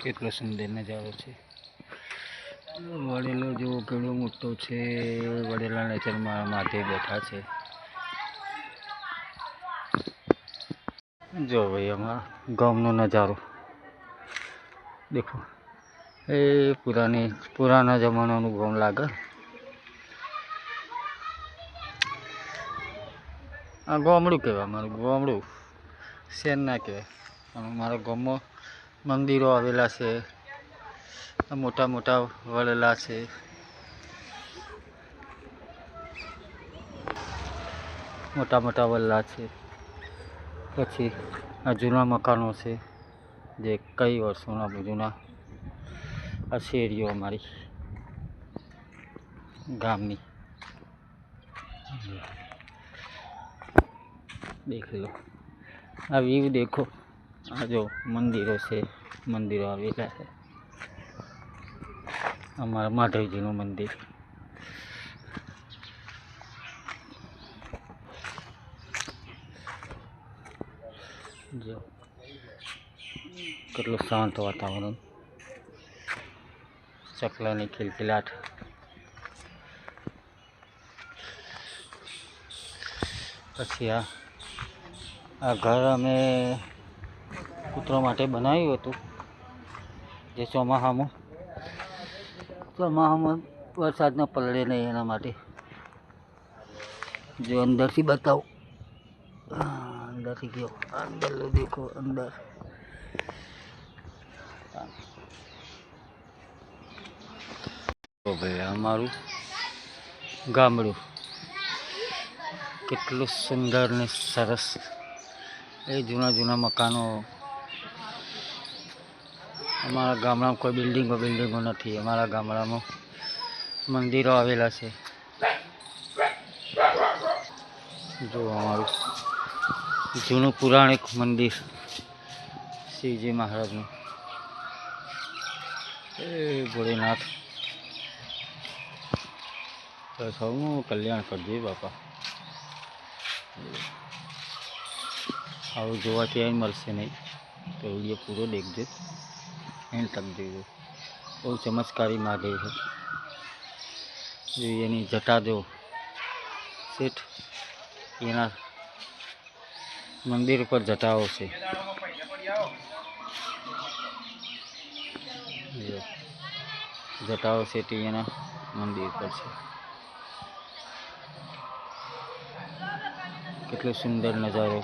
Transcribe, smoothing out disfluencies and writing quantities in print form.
કેટલો સુંદર નજારો છે. વડેલો જો કેવડો મોટો છે. વડેલા નેચરમાં માથે બેઠા છે. જો ભાઈ અમારા ગામનો નજારો દેખો. એ પુરાના જમાનાનું ગામ લાગે. આ ગામડું કહેવાય. મારું ગામડું શહેર ના કહેવાય. પણ મારા ગામમાં મંદિરો આવેલા છે. મોટા મોટા વડેલા છે. મોટા મોટા વડલા છે. પછી આ જૂના મકાનો છે, જે કઈ વર્ષોના જૂના. આ શેરીઓ અમારી ગામની દેખ લો. આ વ્યૂ દેખો. આ જો મંદિરો છે, મંદિરો આવેલા છે. અમારા માધવજીનું મંદિર. જો કેટલું શાંત વાતાવરણ. ચકલાની ખિલખિલાટ. પછી આ ઘર અમે કૂતરો માટે બનાવ્યું હતું, જે ચોમાસામાં વરસાદ ન પલળે નહીં એના માટે. જો અંદરથી બતાવું. અંદરથી ગયો. અંદર દેખો. અંદર ભાઈ અમારું ગામડું કેટલું સુંદર ને સરસ. એ જૂના મકાનો. અમારા ગામડામાં કોઈ બિલ્ડિંગો નથી. અમારા ગામડામાં મંદિરો આવેલા છે. જો અમારું જૂનું પુરાણિક મંદિર શિવજી મહારાજનું. એ ભોળેનાથ સૌનું કલ્યાણ કરજે બાપા. આવું જોવાથી અહીં મળશે નહીં, તો વિડીયો પૂરો દેખજો. એન્ડ તક જોજો. બહુ ચમત્કારી મહાદેવ છે. એની જટા જો શેઠ, એના મંદિર ઉપર જટાઓ છે. જટાઓ શેઠ એના મંદિર પર છે. કેટલો સુંદર નજારો.